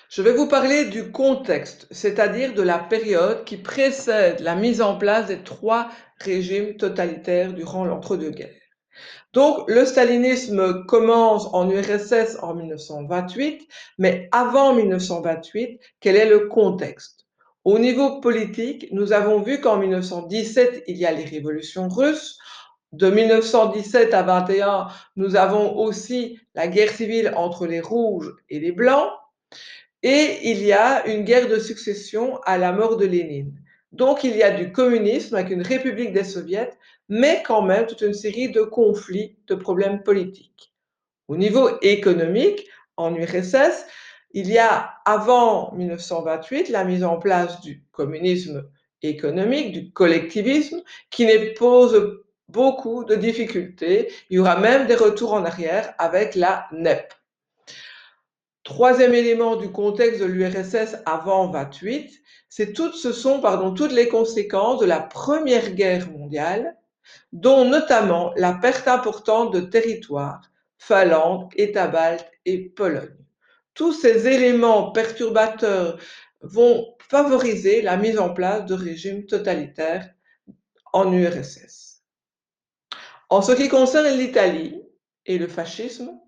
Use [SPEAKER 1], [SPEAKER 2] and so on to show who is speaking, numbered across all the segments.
[SPEAKER 1] Je vais vous parler du contexte, c'est-à-dire de la période qui précède la mise en place des trois régimes totalitaires durant l'entre-deux-guerres. Donc, le stalinisme commence en URSS en 1928, mais avant 1928, quel est le contexte? Au niveau politique, nous avons vu qu'en 1917, il y a les révolutions russes. De 1917 à 21, nous avons aussi la guerre civile entre les rouges et les blancs. Et il y a une guerre de succession à la mort de Lénine. Donc il y a du communisme avec une république des soviets, mais quand même toute une série de conflits, de problèmes politiques. Au niveau économique, en URSS, il y a avant 1928 la mise en place du communisme économique, du collectivisme, qui pose beaucoup de difficultés. Il y aura même des retours en arrière avec la NEP. Troisième élément du contexte de l'URSS avant 28, ce sont toutes les conséquences de la Première Guerre mondiale, dont notamment la perte importante de territoires, Finlande, États baltes et Pologne. Tous ces éléments perturbateurs vont favoriser la mise en place de régimes totalitaires en URSS. En ce qui concerne l'Italie et le fascisme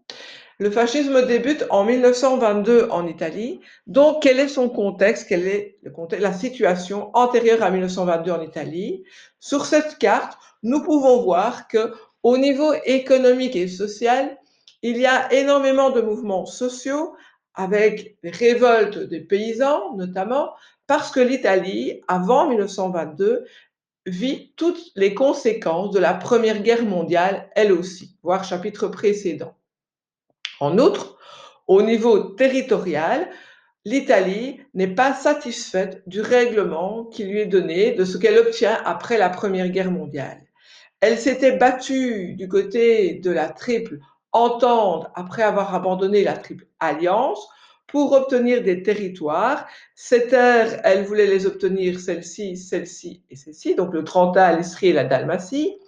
[SPEAKER 1] débute en 1922 en Italie. Donc, quel est son contexte? Quelle est la situation antérieure à 1922 en Italie? Sur cette carte, nous pouvons voir que, au niveau économique et social, il y a énormément de mouvements sociaux avec des révoltes des paysans, notamment parce que l'Italie, avant 1922, vit toutes les conséquences de la Première Guerre mondiale, elle aussi, voire chapitre précédent. En outre, au niveau territorial, l'Italie n'est pas satisfaite du règlement qui lui est donné, de ce qu'elle obtient après la Première Guerre mondiale. Elle s'était battue du côté de la Triple Entente après avoir abandonné la Triple Alliance pour obtenir des territoires. Ces terres, elle voulait les obtenir, celle-ci et celle-ci, donc le Trenta, l'Istrie et la Dalmatie.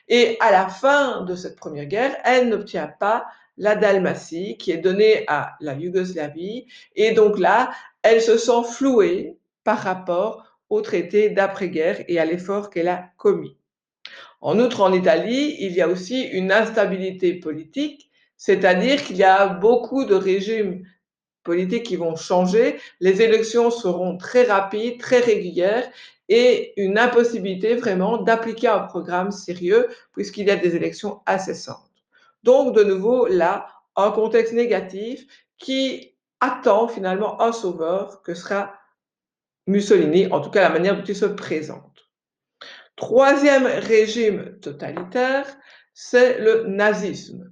[SPEAKER 1] Et à la fin de cette première guerre, elle n'obtient pas la Dalmatie qui est donnée à la Yougoslavie. Et donc là, elle se sent flouée par rapport au traité d'après-guerre et à l'effort qu'elle a commis. En outre, en Italie, il y a aussi une instabilité politique, c'est-à-dire qu'il y a beaucoup de régimes politiques qui vont changer, les élections seront très rapides, très régulières et une impossibilité vraiment d'appliquer un programme sérieux puisqu'il y a des élections incessantes. Donc, de nouveau, là, un contexte négatif qui attend finalement un sauveur que sera Mussolini, en tout cas la manière dont il se présente. Troisième régime totalitaire, c'est le nazisme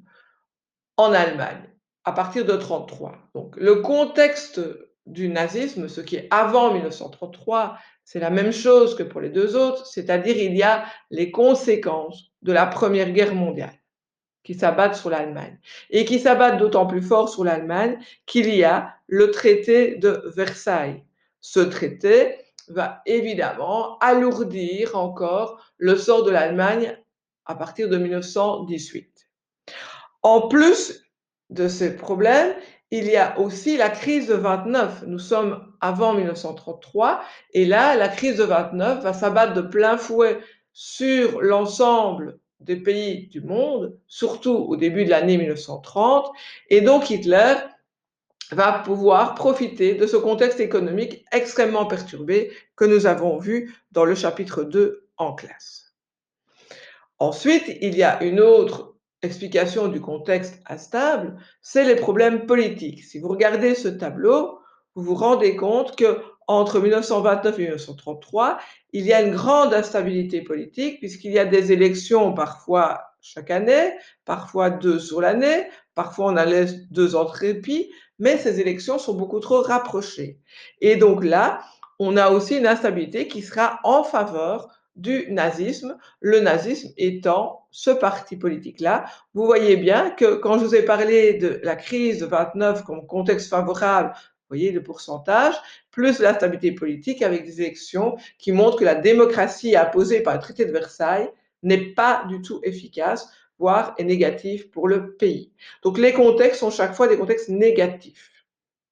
[SPEAKER 1] en Allemagne, à partir de 1933. Donc, le contexte du nazisme, ce qui est avant 1933, c'est la même chose que pour les deux autres, c'est-à-dire il y a les conséquences de la Première Guerre mondiale qui s'abattent sur l'Allemagne et qui s'abattent d'autant plus fort sur l'Allemagne qu'il y a le traité de Versailles. Ce traité va évidemment alourdir encore le sort de l'Allemagne à partir de 1918. En plus de ces problèmes, il y a aussi la crise de 29. Nous sommes avant 1933 et là, la crise de 29 va s'abattre de plein fouet sur l'ensemble des pays du monde, surtout au début de l'année 1930. Et donc Hitler va pouvoir profiter de ce contexte économique extrêmement perturbé que nous avons vu dans le chapitre 2 en classe. Ensuite, il y a une autre explication du contexte instable, c'est les problèmes politiques. Si vous regardez ce tableau, vous vous rendez compte que entre 1929 et 1933, il y a une grande instabilité politique puisqu'il y a des élections parfois chaque année, parfois deux sur l'année, parfois on a laisse 2 ans de répit, mais ces élections sont beaucoup trop rapprochées. Et donc là, on a aussi une instabilité qui sera en faveur du nazisme, le nazisme étant ce parti politique-là. Vous voyez bien que quand je vous ai parlé de la crise de 29 comme contexte favorable, vous voyez le pourcentage, plus la stabilité politique avec des élections qui montrent que la démocratie imposée par le traité de Versailles n'est pas du tout efficace, voire est négative pour le pays. Donc les contextes sont chaque fois des contextes négatifs.